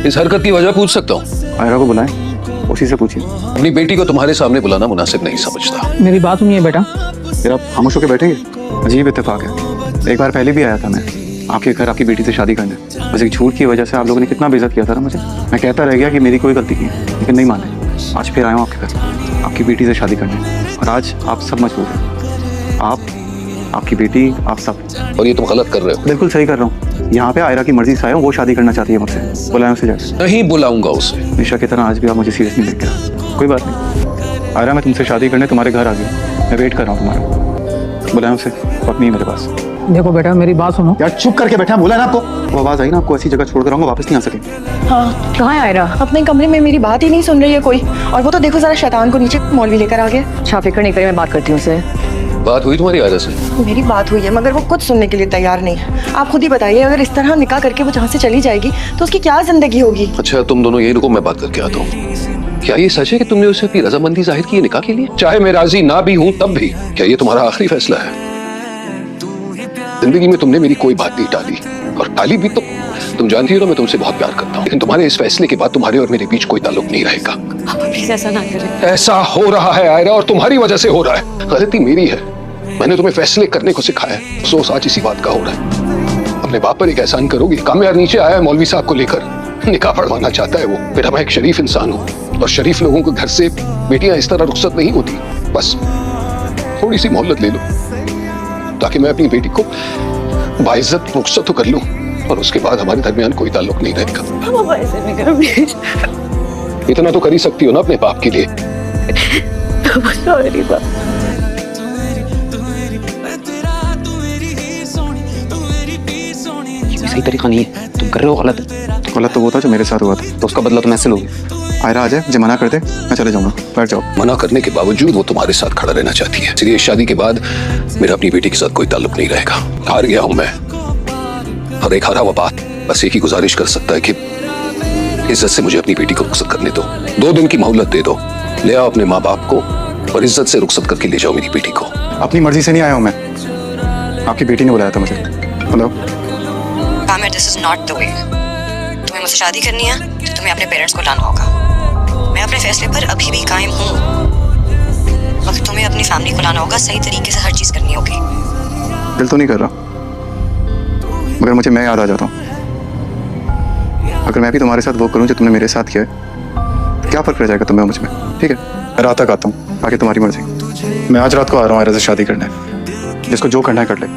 इस हरकत की वजह पूछ सकता हूँ? आयरा को बुलाएं, उसी से पूछिए। अपनी बेटी को तुम्हारे सामने बुलाना मुनासिब नहीं समझता। मेरी बात सुनिए बेटा। फिर आप खामोश होकर बैठेंगे? अजीब इत्तेफाक है। एक बार पहले भी आया था मैं आपके घर आपकी बेटी से शादी करने। बस एक झूठ की वजह से आप लोगों ने कितना बेइज्जत किया था ना मुझे। मैं कहता रह गया कि मेरी कोई गलती नहीं है, लेकिन नहीं माने। आज फिर आया हूँ आपके घर आपकी बेटी से शादी करने, और आज आप सब मजबूर हैं। आप, आपकी बेटी, आप सब। और ये तुम गलत कर रहे हो। बिल्कुल सही कर रहा हूँ। यहाँ पे आयरा की मर्जी से आया हूँ, वो शादी करना चाहती है मुझसे। बुलाएं उसे जाकर। नहीं बुलाऊंगा उसे। निशा की तरह आज भी आप मुझे सीरियस नहीं लेके रहा। कोई बात नहीं आयरा, मैं तुमसे शादी करने तुम्हारे घर आ गया। मैं वेट कर रहा हूँ तुम्हारा। बुलाएं उसे, वक्त नहीं है मेरे पास। देखो बेटा मेरी बात सुनो। यार चुप करके बैठा, बोला ना आपको। वो आवाज आई ना, आपको ऐसी जगह छोड़कर आऊंगा, वापस नहीं आ सकेंगे। हाँ कहाँ है आयरा? अपने कमरे में मेरी बात ही नहीं सुन रही है कोई। और वो तो देखो जरा शैतान को नीचे मौलवी लेकर आ गया। अच्छा फिक्र नहीं करें, मैं बात करती हूँ उससे। बात हुई तुम्हारी आयरा से? मेरी बात हुई है मगर वो कुछ सुनने के लिए तैयार नहीं है। आप खुद ही बताइए, अगर इस तरह निकाह करके वो जहाँ से चली जाएगी तो उसकी क्या जिंदगी होगी? अच्छा तुम दोनों यही रुको, मैं बात करके आता हूँ। क्या ये सच है कि तुमने उसे अपनी रजामंदी जाहिर की है निकाह के लिए? चाहे मैं राजी ना भी हूँ तब भी क्या ये तुम्हारा आखिरी फैसला है? जिंदगी में तुमने मेरी कोई बात नहीं टाली, और टाली भी तो तुम जानती हो ना मैं तुमसे बहुत प्यार करता हूँ। लेकिन तुम्हारे इस फैसले के बाद तुम्हारे और मेरे बीच कोई ताल्लुक नहीं रहेगा। प्लीज ऐसा ना करें। ऐसा हो रहा है आयरा, और तुम्हारी वजह से हो रहा है। गलती मेरी है, मैंने तुम्हें फैसले करने को सिखाया है। अफसोस आज इसी बात का हो रहा है। अपने बाप पर एक एहसान करोगे? कामयार नीचे आया है मौलवी साहब को लेकर, निकाह पढ़वाना चाहता है वो। फिर मैं एक शरीफ इंसान हूँ, और शरीफ लोगों के घर से बेटियां इस तरह रुखसत नहीं होती। बस थोड़ी सी मोहलत ले लो, ताकि मैं अपनी बेटी को बाइज्जत रुखसत तो कर लूं, और उसके बाद हमारे दरमियान कोई ताल्लुक नहीं रहेगा। ऐसे नहीं करो प्लीज। इतना तो कर ही सकती हो ना अपने बाप के लिए। सॉरी बाप। सही तरीका नहीं है, तुम कर रहे हो गलत। गलत तो वो था जो मेरे साथ हुआ था। तो उसका बदला तुम ऐसे लोगे। आयरा आ जाए, मुझे मना कर दे, मैं चले जाऊंगा। बैठ जाओ। मना करने के बावजूद वो तुम्हारे साथ खड़ा रहना चाहती है, इसलिए इस शादी के बाद मेरा अपनी बेटी के साथ कोई ताल्लुक नहीं रहेगा। हार गया हूं मैं, और एक हारा हुआ बात बस एक ही गुजारिश कर सकता है कि इज्जत से मुझे अपनी बेटी को रुखसत करने दो। 2 दिन की मोहलत दे दो। ले आओ अपने माँ बाप को, और इज्जत से रुखसत करके ले जाओ मेरी बेटी को। अपनी मर्जी से नहीं आया हूँ मैं, आपकी बेटी ने बुलाया था मुझे। हेलो कामिर, this is not the way. तुम्हें मुझसे शादी करनी है तो तुम्हें अपने पेरेंट्स को लाना होगा। मैं अपने फैसले पर अभी भी कायम हूँ, मगर तुम्हें अपनी फैमिली को लाना होगा। सही तरीके से हर चीज करनी होगी। दिल तो नहीं कर रहा, मगर मुझे मैं याद आ जाता हूँ। अगर मैं भी तुम्हारे साथ वो करूँ जो तुमने मेरे साथ किया है, क्या फर्क रह जाएगा तुम्हें मुझ में? ठीक है, मैं रात तक आता हूँ, आगे तुम्हारी मर्जी। मैं आज रात को आ रहा हूँ आयरा से शादी करने। जिसको जो करना है कर ले।